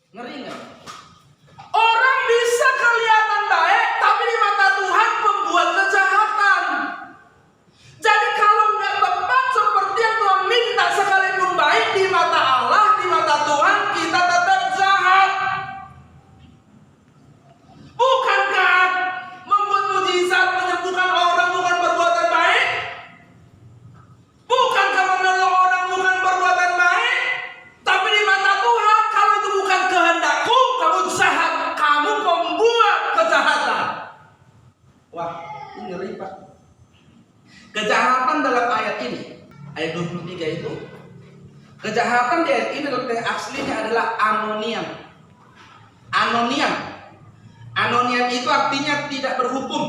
Ngeri nggak? Orang bisa kelihatan baik, tapi di mata Tuhan pembuat kejahatan. Jadi kalau nggak tepat seperti yang Tuhan minta, sekalipun baik di mata Allah, di mata Tuhan kita tetap jahat. Bukankah membuat mujizat, menyembuhkan orang bukan perbuatan baik? Bukankah menolong orang bukan perbuatan baik? Tapi di mata Tuhan, kalau itu bukan kehendakku, kamu jahat, kamu pembuat kejahatan. Wah, ini ngeri Pak. Kejahatan dalam ayat ini, ayat 23 itu, kejahatan di ayat ini aslinya adalah anoniam. Anoniam. Anoniam itu artinya tidak berhukum.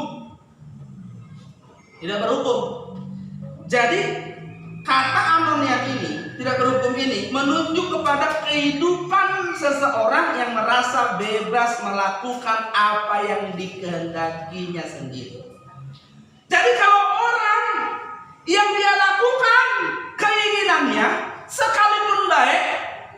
Tidak berhukum. Jadi kata anoniam ini, tidak berhukum ini, menunjuk kepada kehidupan seseorang yang merasa bebas melakukan apa yang dikehendakinya sendiri. Jadi kalau orang yang dia lakukan keinginannya, sekalipun baik,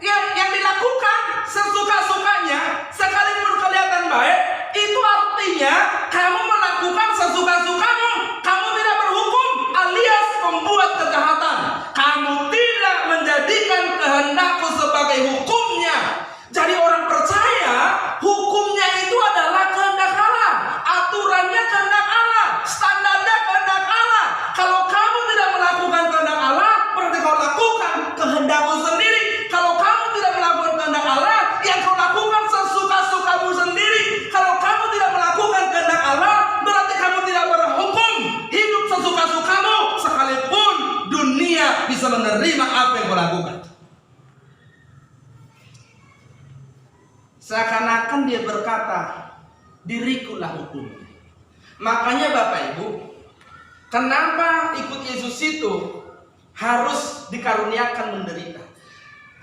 yang dilakukan sesuka-sukanya, sekalipun kelihatan baik, itu artinya kamu melakukan sesuka-sukamu. Kamu tidak berhukum, alias membuat kejahatan. Kamu tidak menjadikan kehendakku sebagai hukumnya. Jadi orang percaya hukumnya itu adalah kehendak Allah, aturannya kehendak Allah, standarnya kehendak Allah. Kalau kamu tidak melakukan kehendak Allah, berarti kau lakukan kehendakmu sendiri. Kalau kamu tidak melakukan kehendak Allah, yang kau lakukan sesuka-sukamu sendiri. Kalau kamu tidak melakukan kehendak Allah, berarti kamu tidak berhukum, hidup sesuka-sukamu, sekalipun dunia bisa menerima apa yang kau lakukan. Seakan-akan dia berkata, dirikulah hukum. Makanya Bapak Ibu, kenapa ikut Yesus itu harus dikaruniakan menderita?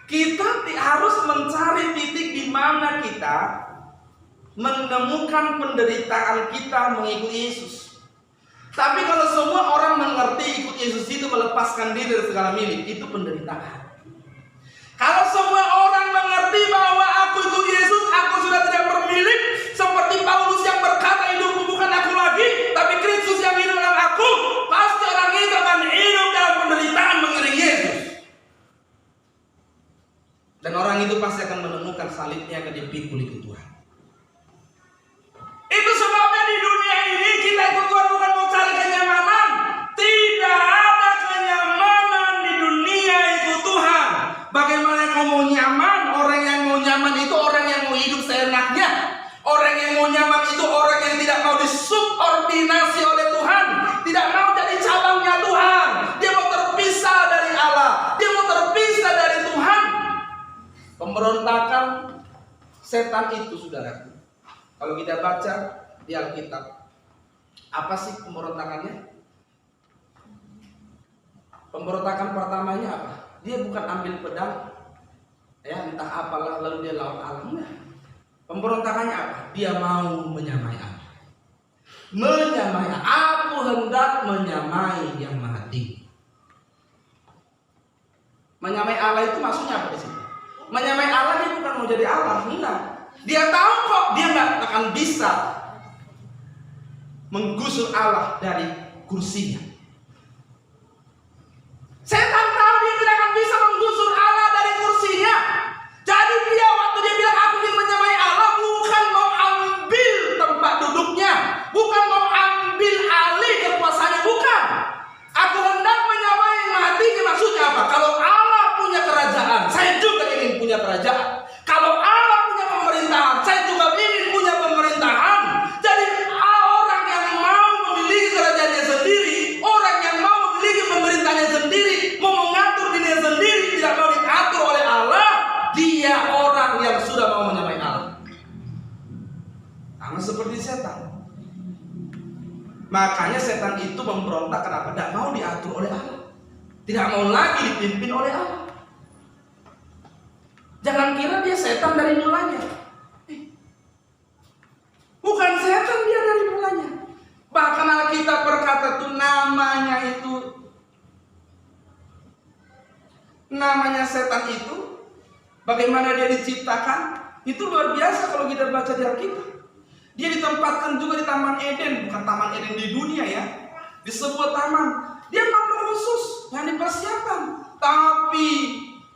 Kita harus mencari titik di mana kita menemukan penderitaan kita mengikuti Yesus. Tapi kalau semua orang mengerti ikut Yesus itu melepaskan diri dari segala milik, itu penderitaan. Kalau semua orang mengerti bahwa aku ikut Yesus, aku sudah tidak bermilik, seperti Paulus yang berkata, hidupku bukan aku lagi, tapi Kristus yang hidup dalam aku, pasti orang itu akan hidup dalam penderitaan mengiringi Yesus. Dan orang itu pasti akan menemukan salibnya akan dipikul ikut Tuhan. Itu sebabnya di dunia ini kita ikut Tuhan bukan mau cari kenyamanan. Tidak ada kenyamanan di dunia ikut Tuhan. Bagaimana kau mau nyaman? Orang yang mau nyaman itu orang yang mau hidup seenaknya. Orang yang mau nyaman itu orang yang tidak mau disubordinasi oleh Tuhan, tidak mau jadi cabangnya Tuhan. Dia mau terpisah dari Allah, dia mau terpisah dari Tuhan. Pemberontakan setan itu, saudaraku, kalau kita baca di Alkitab, apa sih pemberontakannya? Pemberontakan pertamanya apa? Dia bukan ambil pedang, ya entah apalah lalu dia lawan alamnya. Pemberontakannya apa? Dia mau menyamai Allah. Menyamai Allah. Aku hendak menyamai yang maha tinggi. Menyamai Allah itu maksudnya apa di sini? Menyamai Allah dia bukan mau jadi Allah, enggak. Dia tahu kok dia nggak akan bisa menggusur Allah dari kursinya. Setan tahu dia tidak akan bisa menggusur Allah dari kursinya. Jadi dia waktu dia bilang aku ingin menyamai Allah, bukan mau ambil tempat duduknya, bukan mau ambil alih kekuasaannya, bukan. Aku hendak menyamai yang maha tinggi. Maksudnya apa? Kalau Allah punya kerajaan, saya juga ingin punya kerajaan. Kalau Allah punya pemerintahan, saya juga ingin punya pemerintahan. Jadi orang yang mau memiliki kerajaannya sendiri, orang yang mau memiliki pemerintahnya sendiri, mau mengatur dirinya sendiri, tidak mau diatur oleh Allah, dia orang yang sudah mau menyamai Allah. Sama seperti setan. Makanya setan itu memberontak kenapa? Tidak mau diatur oleh Allah, tidak mau lagi dipimpin oleh Allah. Jangan kira dia setan dari mulanya. Bukan setan dia dari mulanya. Bahkan Alkitab berkata itu namanya setan itu bagaimana dia diciptakan, itu luar biasa kalau kita baca di Alkitab. Dia ditempatkan juga di Taman Eden, bukan Taman Eden di dunia ya, di sebuah taman. Dia makhluk khusus yang dipersiapkan, tapi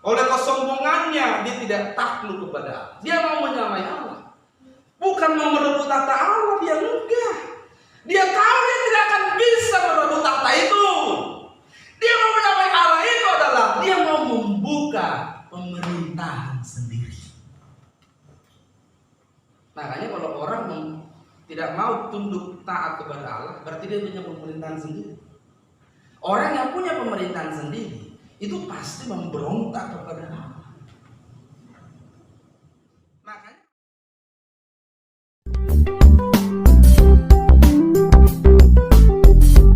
oleh kesombongannya dia tidak takluk kepada Allah. Dia mau menyamai Allah, bukan mau merebut tahta Allah. Dia enggak. Dia tahu dia tidak akan bisa merebut tahta itu. Dia mau menyamai Allah itu adalah dia mau membuka pemerintahan sendiri. Makanya kalau orang tidak mau tunduk taat kepada Allah, berarti dia punya pemerintahan sendiri. Orang yang punya pemerintahan sendiri itu pasti memberontak kepada Allah.